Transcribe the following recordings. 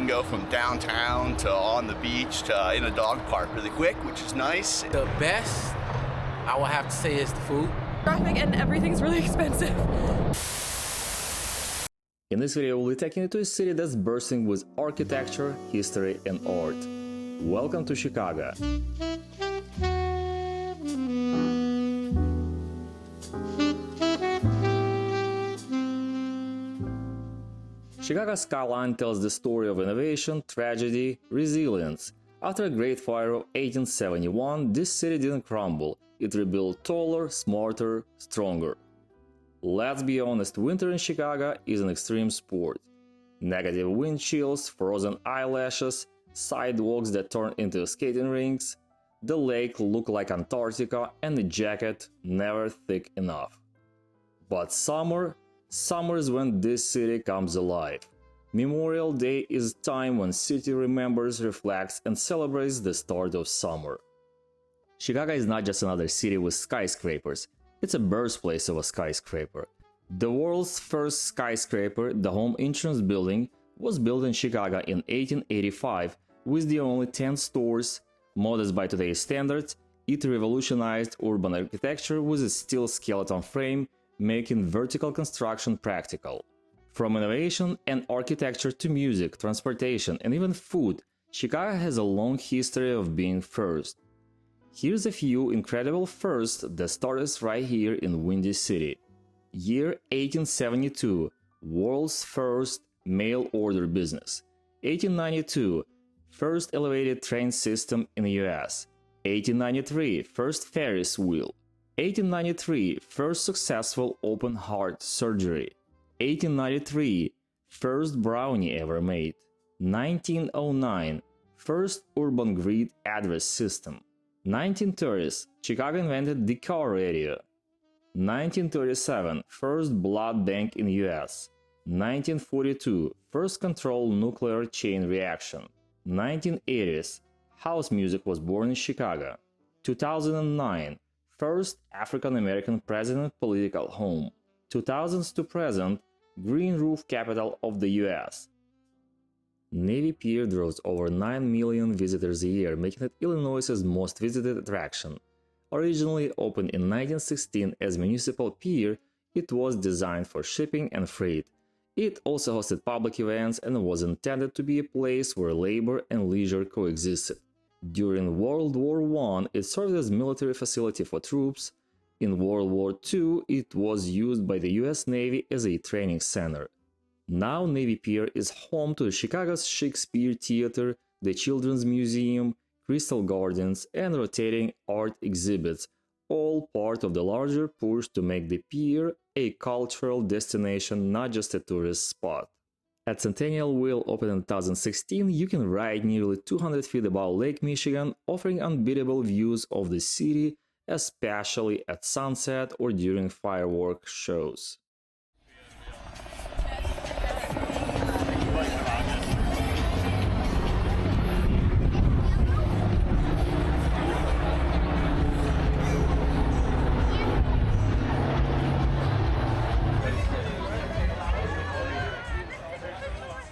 can go from downtown to on the beach to in a dog park really quick, which is nice. The best, I would have to say, is the food. Traffic and everything's really expensive. In this video, we'll be taking you to a city that's bursting with architecture, history, and art. Welcome to Chicago. Chicago's skyline tells the story of innovation, tragedy, resilience. After a Great Fire of 1871, this city didn't crumble. It rebuilt taller, smarter, stronger. Let's be honest, winter in Chicago is an extreme sport. Negative wind chills, frozen eyelashes, sidewalks that turn into skating rinks, the lake looked like Antarctica, and the jacket never thick enough. But summer is when this city comes alive. Memorial Day is time when city remembers, reflects, and celebrates the start of summer. Chicago is not just another city with skyscrapers. It's a birthplace of a skyscraper. The world's first skyscraper, the Home Insurance Building, was built in Chicago in 1885 with the only 10 stores. Modest by today's standards, it revolutionized urban architecture with a steel skeleton frame, making vertical construction practical. From innovation and architecture to music, transportation, and even food, Chicago has a long history of being first. Here's a few incredible firsts that started right here in Windy City. Year 1872, world's first mail-order business. 1892, first elevated train system in the US. 1893, first Ferris wheel. 1893, first successful open heart surgery. 1893, first brownie ever made. 1909, first urban grid address system. 1930s, Chicago invented the car radio. 1937, first blood bank in US. 1942, first controlled nuclear chain reaction. 1980s, house music was born in Chicago. 2009, first African American president political home. 2000s to present, green roof capital of the US. Navy Pier draws over 9 million visitors a year, making it Illinois' most visited attraction. Originally opened in 1916 as municipal pier, it was designed for shipping and freight. It also hosted public events and was intended to be a place where labor and leisure coexisted. During World War I, it served as military facility for troops. In World War II, it was used by the US Navy as a training center. Now Navy Pier is home to Chicago's Shakespeare Theater, the Children's Museum, Crystal Gardens, and rotating art exhibits, all part of the larger push to make the pier a cultural destination, not just a tourist spot. At Centennial Wheel, opened in 2016, you can ride nearly 200 feet above Lake Michigan, offering unbeatable views of the city, especially at sunset or during fireworks shows.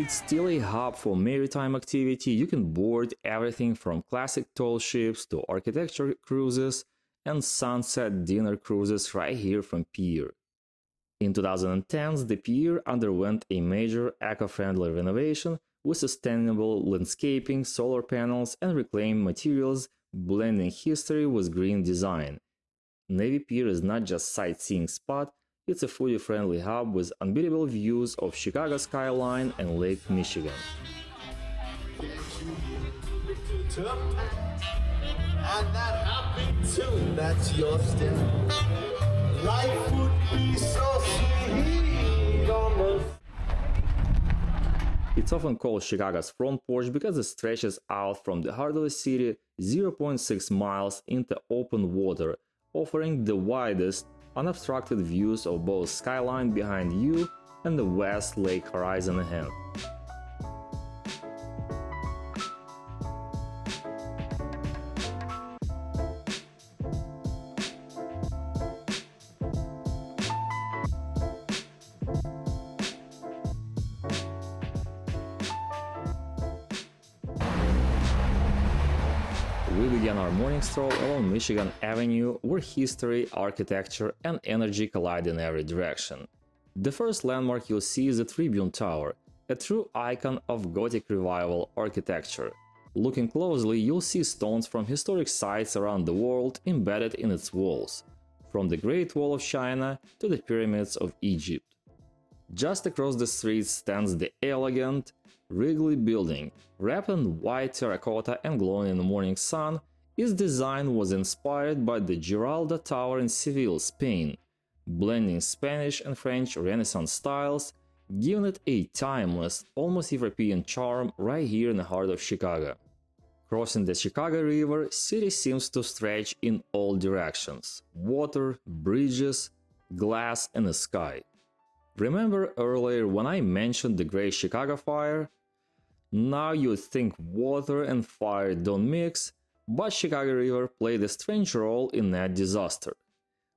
It's still a hub for maritime activity. You can board everything from classic tall ships to architecture cruises and sunset dinner cruises right here from Pier. In 2010s, the pier underwent a major eco-friendly renovation with sustainable landscaping, solar panels, and reclaimed materials, blending history with green design. Navy Pier is not just a sightseeing spot, it's a foodie-friendly hub with unbeatable views of Chicago skyline and Lake Michigan. And that happy tune, that's your step. Life would be so sweet on the... It's often called Chicago's front porch because it stretches out from the heart of the city 0.6 miles into open water, offering the widest, unobstructed views of both skyline behind you and the West Lake horizon ahead. we began our morning stroll along Michigan Avenue, where history, architecture, and energy collide in every direction. The first landmark you'll see is the Tribune Tower, a true icon of Gothic Revival architecture. Looking closely, you'll see stones from historic sites around the world embedded in its walls, from the Great Wall of China to the pyramids of Egypt. Just across the street stands the elegant Wrigley building, wrapped in white terracotta and glowing in the morning sun. Its design was inspired by the Giralda Tower in Seville, Spain, blending Spanish and French Renaissance styles, giving it a timeless, almost European charm right here in the heart of Chicago. Crossing the Chicago River, city seems to stretch in all directions: water, bridges, glass, and the sky. Remember earlier when I mentioned the Great Chicago Fire? Now you'd think water and fire don't mix, but Chicago River played a strange role in that disaster.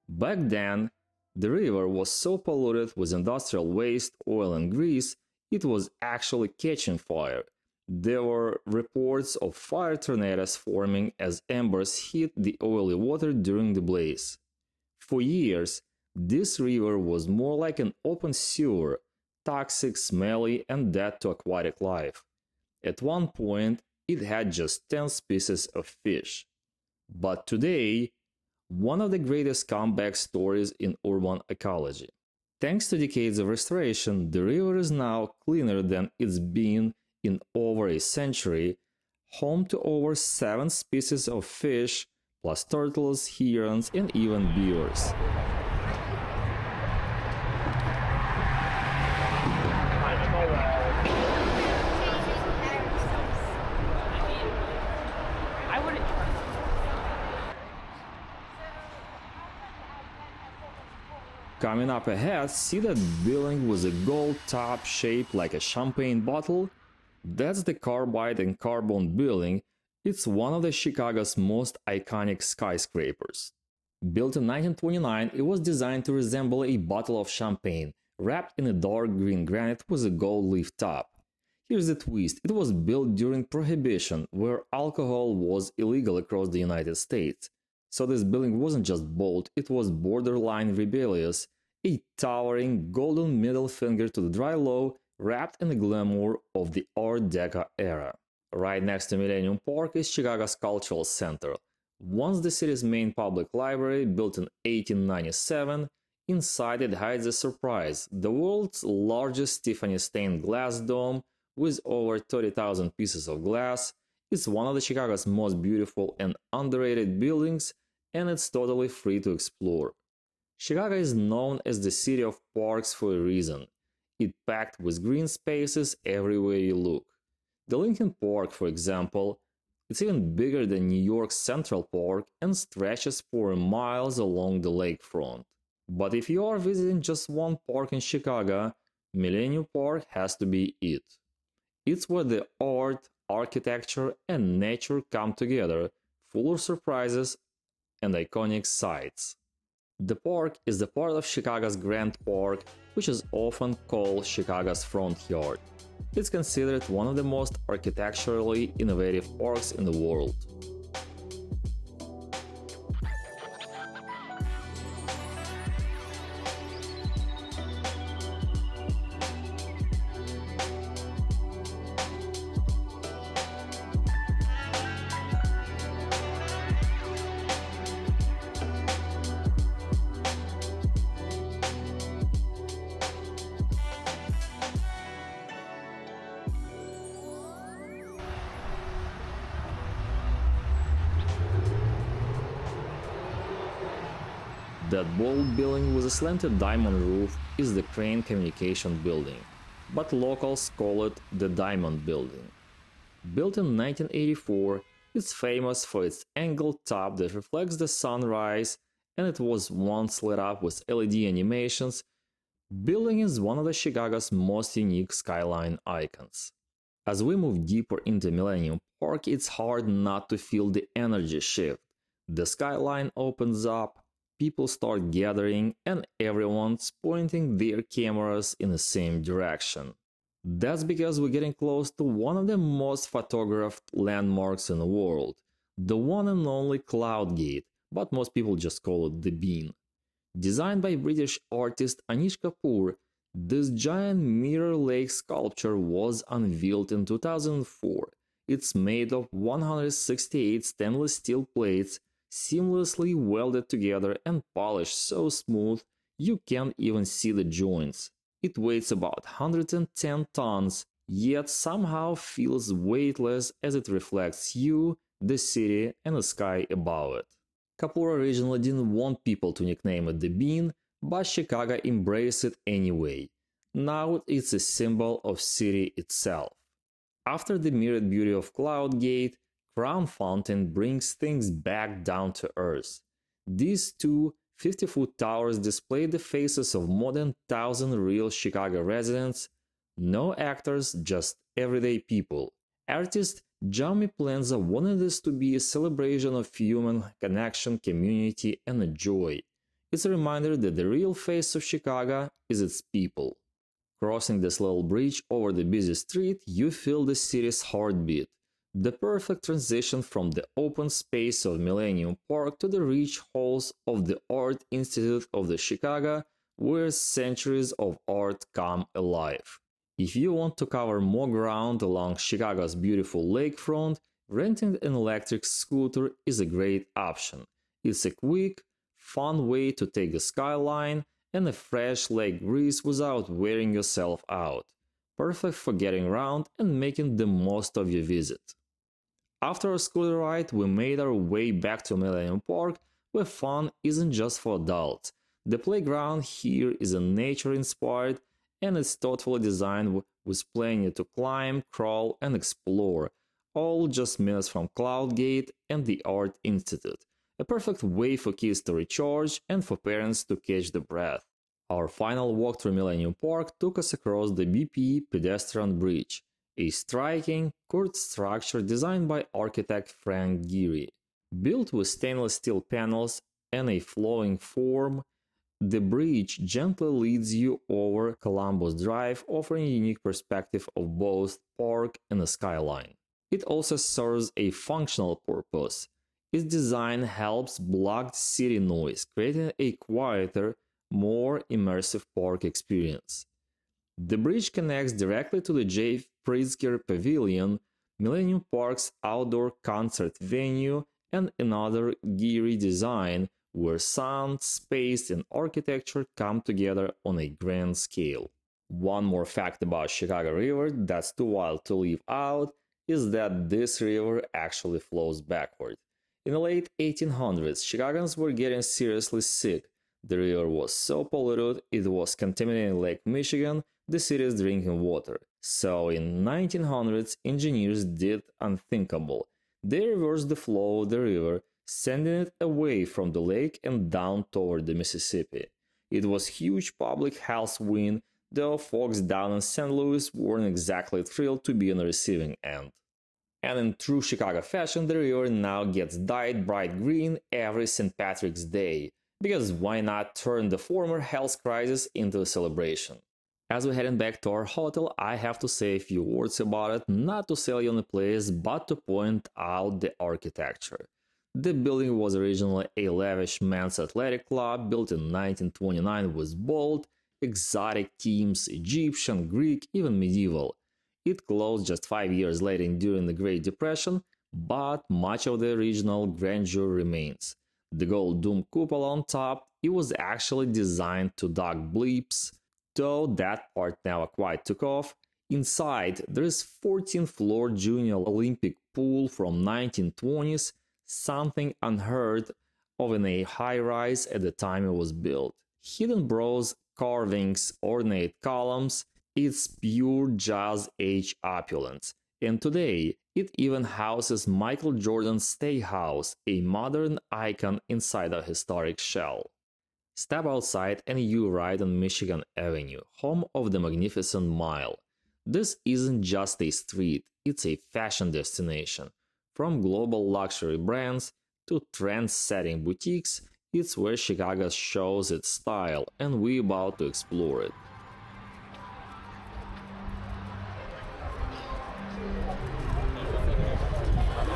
Back then, the river was so polluted with industrial waste, oil and grease, it was actually catching fire. There were reports of fire tornadoes forming as embers hit the oily water during the blaze. For years, this river was more like an open sewer, toxic, smelly, and dead to aquatic life. At one point, it had just 10 species of fish. But today, one of the greatest comeback stories in urban ecology. Thanks to decades of restoration, the river is now cleaner than it's been in over a century, home to over 7 species of fish, plus turtles, herons, and even beavers. Coming up ahead, see that building with a gold top shaped like a champagne bottle? That's the Carbide and Carbone building. It's one of the Chicago's most iconic skyscrapers. Built in 1929, it was designed to resemble a bottle of champagne, wrapped in a dark green granite with a gold leaf top. Here's the twist: it was built during Prohibition, where alcohol was illegal across the United States. So this building wasn't just bold, it was borderline rebellious, a towering golden middle finger to the dry law, wrapped in the glamour of the Art Deco era. Right next to Millennium Park is Chicago's Cultural Center. Once the city's main public library, built in 1897, inside it hides a surprise: the world's largest Tiffany stained glass dome with over 30,000 pieces of glass. It's one of the Chicago's most beautiful and underrated buildings, and it's totally free to explore. Chicago is known as the city of parks for a reason. It's packed with green spaces everywhere you look. The Lincoln Park, for example, it's even bigger than New York's Central Park and stretches for miles along the lakefront. But if you are visiting just one park in Chicago, Millennium Park has to be it. It's where the art, architecture, and nature come together, full of surprises and iconic sights. The park is the part of Chicago's Grand Park, which is often called Chicago's front yard. It's considered one of the most architecturally innovative parks in the world. That bold building with a slanted diamond roof is the Crain Communication Building, but locals call it the Diamond Building. Built in 1984, it's famous for its angled top that reflects the sunrise, and it was once lit up with LED animations. Building is one of the Chicago's most unique skyline icons. As we move deeper into Millennium Park, it's hard not to feel the energy shift. The skyline opens up, people start gathering, and everyone's pointing their cameras in the same direction. That's because we're getting close to one of the most photographed landmarks in the world, the one and only Cloud Gate, but most people just call it the Bean. Designed by British artist Anish Kapoor, this giant mirror lake sculpture was unveiled in 2004. It's made of 168 stainless steel plates, seamlessly welded together and polished so smooth you can't even see the joints. It weighs about 110 tons, yet somehow feels weightless as it reflects you, the city, and the sky above it. Kapoor originally didn't want people to nickname it the Bean, but Chicago embraced it anyway. Now it's a symbol of city itself. After the mirrored beauty of Cloud Gate, Crown Fountain brings things back down to earth. These two 50-foot towers display the faces of more than 1,000 real Chicago residents, no actors, just everyday people. Artist Jaume Plenza wanted this to be a celebration of human connection, community, and a joy. It's a reminder that the real face of Chicago is its people. Crossing this little bridge over the busy street, you feel the city's heartbeat. The perfect transition from the open space of Millennium Park to the rich halls of the Art Institute of the Chicago, where centuries of art come alive. If you want to cover more ground along Chicago's beautiful lakefront, renting an electric scooter is a great option. It's a quick, fun way to take the skyline and a fresh lake breeze without wearing yourself out. Perfect for getting around and making the most of your visit. After a scooter ride, we made our way back to Millennium Park, where fun isn't just for adults. The playground here is nature-inspired, and it's thoughtfully designed with plenty to climb, crawl, and explore, all just minutes from Cloud Gate and the Art Institute. A perfect way for kids to recharge and for parents to catch the breath. Our final walk through Millennium Park took us across the BP pedestrian bridge, a striking, curved structure designed by architect Frank Gehry. Built with stainless steel panels and a flowing form, the bridge gently leads you over Columbus Drive, offering a unique perspective of both park and the skyline. It also serves a functional purpose. Its design helps block city noise, creating a quieter, more immersive park experience. The bridge connects directly to the J. Pritzker Pavilion, Millennium Park's outdoor concert venue, and another Gehry design where sound, space, and architecture come together on a grand scale. One more fact about Chicago River that's too wild to leave out is that this river actually flows backward. In the late 1800s, Chicagoans were getting seriously sick. The river was so polluted it was contaminating Lake Michigan, the city's drinking water. So in 1900s, engineers did unthinkable. They reversed the flow of the river, sending it away from the lake and down toward the Mississippi. It was huge public health win, though folks down in St. Louis weren't exactly thrilled to be on the receiving end. And in true Chicago fashion, the river now gets dyed bright green every St. Patrick's Day, because why not turn the former health crisis into a celebration? As we're heading back to our hotel, I have to say a few words about it, not to sell you on the place, but to point out the architecture. The building was originally a lavish men's athletic club built in 1929 with bold, exotic themes, Egyptian, Greek, even medieval. It closed just 5 years later during the Great Depression, but much of the original grandeur remains. The gold dome cupola on top, it was actually designed to duck bleeps, though that part never quite took off. Inside, there is 14th-floor junior Olympic pool from 1920s, something unheard of in a high-rise at the time it was built. Hidden bronze carvings, ornate columns, it's pure jazz age opulence. And today, it even houses Michael Jordan's Steakhouse, a modern icon inside a historic shell. Step outside and you ride on Michigan Avenue, home of the Magnificent Mile. This isn't just a street, it's a fashion destination. From global luxury brands to trend-setting boutiques, it's where Chicago shows its style, and we're about to explore it.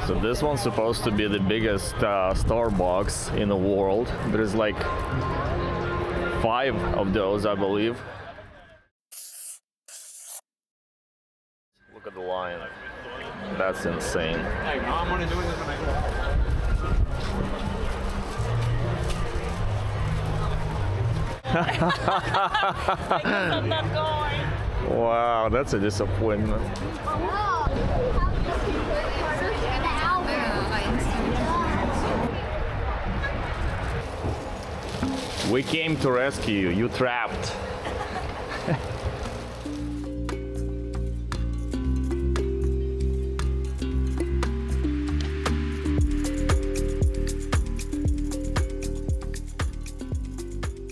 So this one's supposed to be the biggest Starbucks in the world. There's like 5 of those, I believe. Look at the line. That's insane. I'm not going. Wow, that's a disappointment. We came to rescue you. You trapped.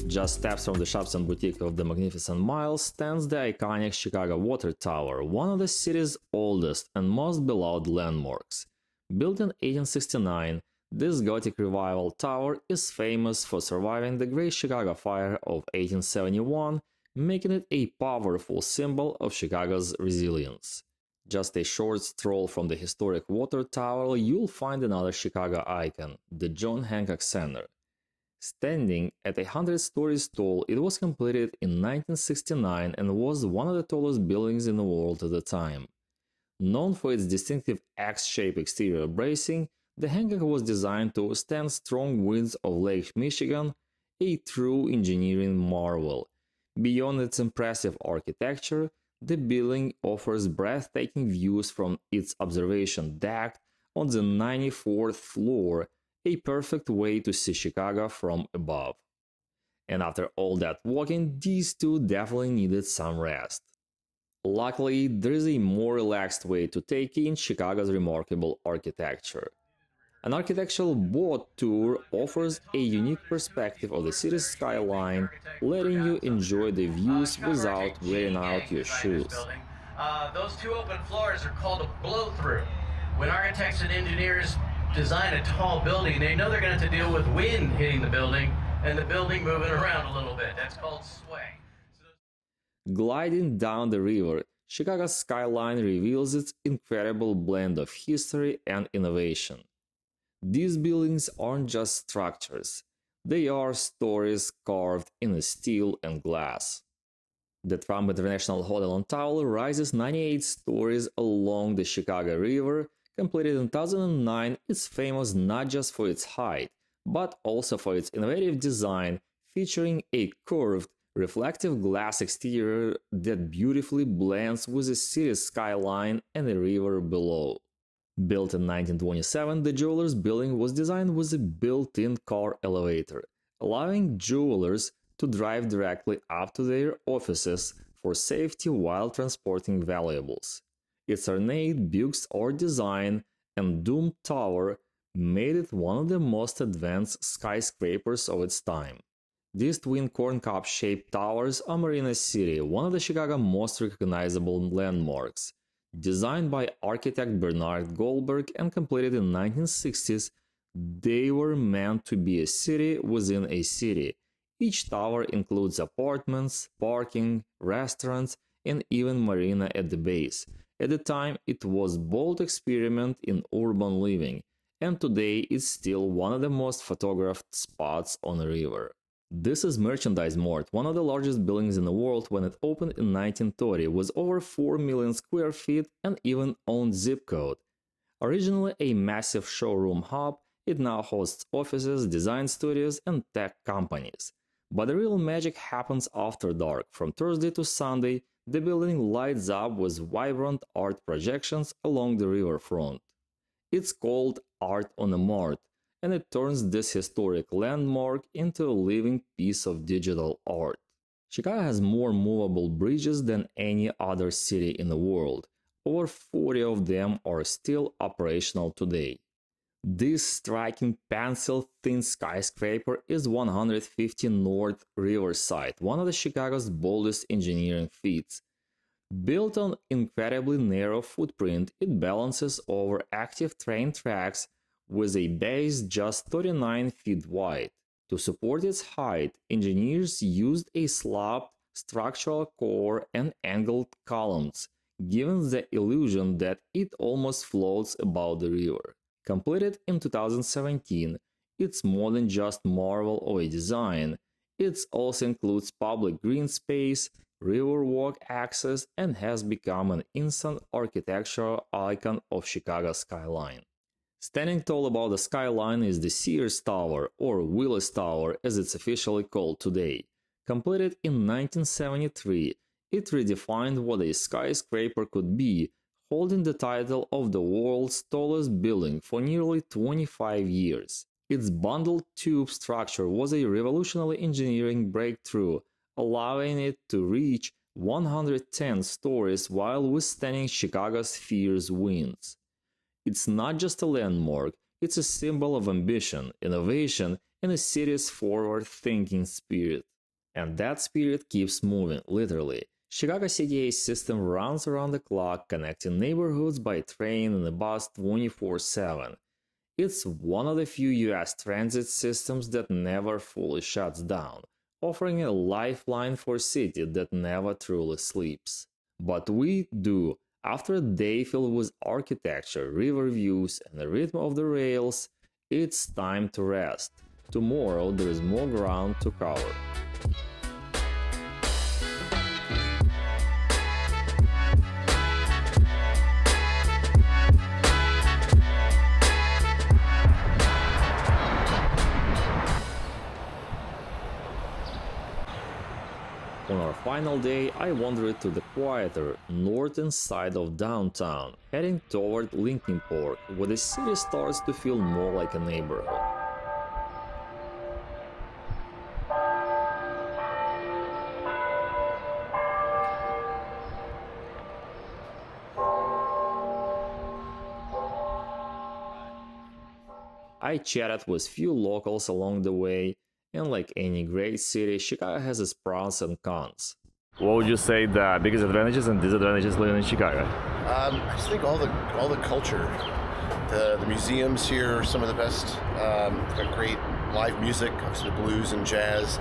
Just steps from the shops and boutique of the Magnificent Mile stands the iconic Chicago Water Tower, one of the city's oldest and most beloved landmarks. Built in 1869, this Gothic Revival tower is famous for surviving the Great Chicago Fire of 1871, making it a powerful symbol of Chicago's resilience. Just a short stroll from the historic water tower, you'll find another Chicago icon, the John Hancock Center. Standing at 100 stories tall, it was completed in 1969 and was one of the tallest buildings in the world at the time. Known for its distinctive X-shaped exterior bracing, the Hancock was designed to withstand strong winds of Lake Michigan, a true engineering marvel. Beyond its impressive architecture, the building offers breathtaking views from its observation deck on the 94th floor, a perfect way to see Chicago from above. And after all that walking, these two definitely needed some rest. Luckily, there is a more relaxed way to take in Chicago's remarkable architecture. An architectural boat tour offers a unique perspective of the city's skyline, letting you enjoy the views without wearing out your shoes. Those 2 open floors are called a blow-through. When architects and engineers design a tall building, they know they're going to have to deal with wind hitting the building and the building moving around a little bit. That's called sway. Gliding down the river, Chicago's skyline reveals its incredible blend of history and innovation. These buildings aren't just structures, they are stories carved in steel and glass. The Trump International Hotel and Tower rises 98 stories along the Chicago River. Completed in 2009, it's famous not just for its height, but also for its innovative design, featuring a curved, reflective glass exterior that beautifully blends with the city's skyline and the river below. Built in 1927, the jeweler's building was designed with a built-in car elevator, allowing jewelers to drive directly up to their offices for safety while transporting valuables. Its ornate Buick-Art design and domed tower made it one of the most advanced skyscrapers of its time. These twin corn-cup-shaped towers are Marina City, one of the Chicago's most recognizable landmarks. Designed by architect Bernard Goldberg and completed in the 1960s, they were meant to be a city within a city. Each tower includes apartments, parking, restaurants, and even marina at the base. At the time, it was a bold experiment in urban living, and today it's still one of the most photographed spots on the river. This is Merchandise Mart, one of the largest buildings in the world when it opened in 1930, with over 4 million square feet and even own zip code. Originally a massive showroom hub, it now hosts offices, design studios, and tech companies. But the real magic happens after dark. From Thursday to Sunday, the building lights up with vibrant art projections along the riverfront. It's called Art on a Mart, and it turns this historic landmark into a living piece of digital art. Chicago has more movable bridges than any other city in the world. Over 40 of them are still operational today. This striking pencil-thin skyscraper is 150 North Riverside, one of Chicago's boldest engineering feats. Built on incredibly narrow footprint, it balances over active train tracks with a base just 39 feet wide. To support its height, engineers used a sloped structural core and angled columns, giving the illusion that it almost floats above the river. Completed in 2017, it's more than just marvel of a design. It also includes public green space, riverwalk access, and has become an instant architectural icon of Chicago's skyline. Standing tall above the skyline is the Sears Tower, or Willis Tower as it's officially called today. Completed in 1973, it redefined what a skyscraper could be, holding the title of the world's tallest building for nearly 25 years. Its bundled tube structure was a revolutionary engineering breakthrough, allowing it to reach 110 stories while withstanding Chicago's fierce winds. It's not just a landmark, it's a symbol of ambition, innovation, and a city's forward-thinking spirit. And that spirit keeps moving, literally. Chicago's CTA system runs around the clock, connecting neighborhoods by train and bus 24/7. It's one of the few US transit systems that never fully shuts down, offering a lifeline for a city that never truly sleeps. But we do. After a day filled with architecture, river views, and the rhythm of the rails, it's time to rest. Tomorrow there is more ground to cover. On our final day, I wandered to the quieter northern side of downtown, heading toward Lincoln Park, where the city starts to feel more like a neighborhood. I chatted with few locals along the way, and like any great city, Chicago has its pros and cons. What would you say the biggest advantages and disadvantages living in Chicago? I just think all the culture, the museums here are some of the best. Got great live music, obviously the blues and jazz.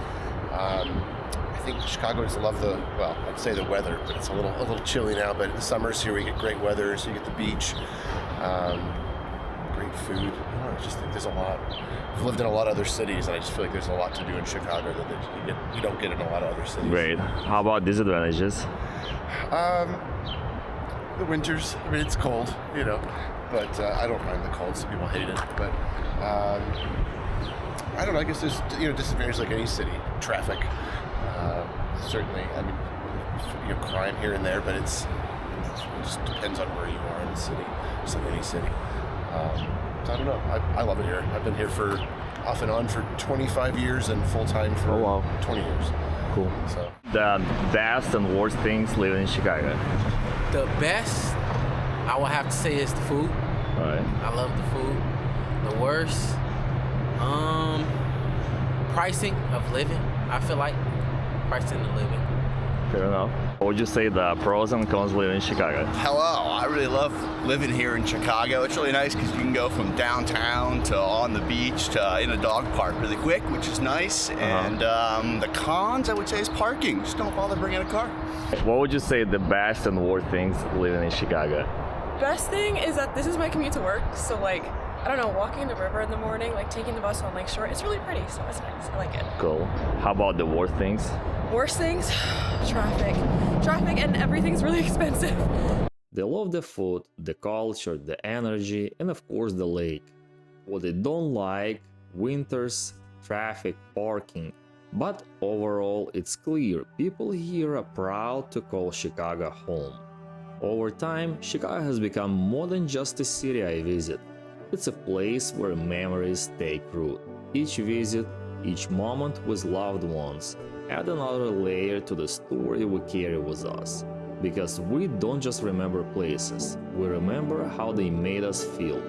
I think Chicagoans love I'd say the weather, but it's a little chilly now. But in the summers here we get great weather, so you get the beach, great food. I just think there's a lot. I've lived in a lot of other cities, and I just feel like there's a lot to do in Chicago that you don't get in a lot of other cities. Great. How about disadvantages? The winters. I mean, it's cold, but I don't mind the cold. Some people hate it, but I don't know. I guess there's disadvantages like any city. Traffic, certainly. I mean, crime here and there, but it just depends on where you are in the city. Just like any city. So I don't know. I love it here. I've been here for off and on for 25 years and full time for 20 years. Cool. So the best and worst things living in Chicago? The best, I would have to say, is the food. All right. I love the food. The worst, pricing of living. I feel like pricing of living. Fair enough. What would you say the pros and cons living in Chicago? Hello, I really love living here in Chicago. It's really nice because you can go from downtown to on the beach to in a dog park really quick, which is nice. And the cons, I would say, is parking. Just don't bother bringing a car. What would you say the best and worst things living in Chicago? Best thing is that this is my commute to work, so I don't know, walking the river in the morning, taking the bus on Lakeshore, it's really pretty, so it's nice. I like it. Cool. How about the worst things? Worst things? Traffic, and everything's really expensive. They love the food, the culture, the energy, and of course the lake. What they don't like, winters, traffic, parking. But overall, it's clear people here are proud to call Chicago home. Over time, Chicago has become more than just a city I visit. It's a place where memories take root. Each visit, each moment with loved ones, add another layer to the story we carry with us. Because we don't just remember places, we remember how they made us feel.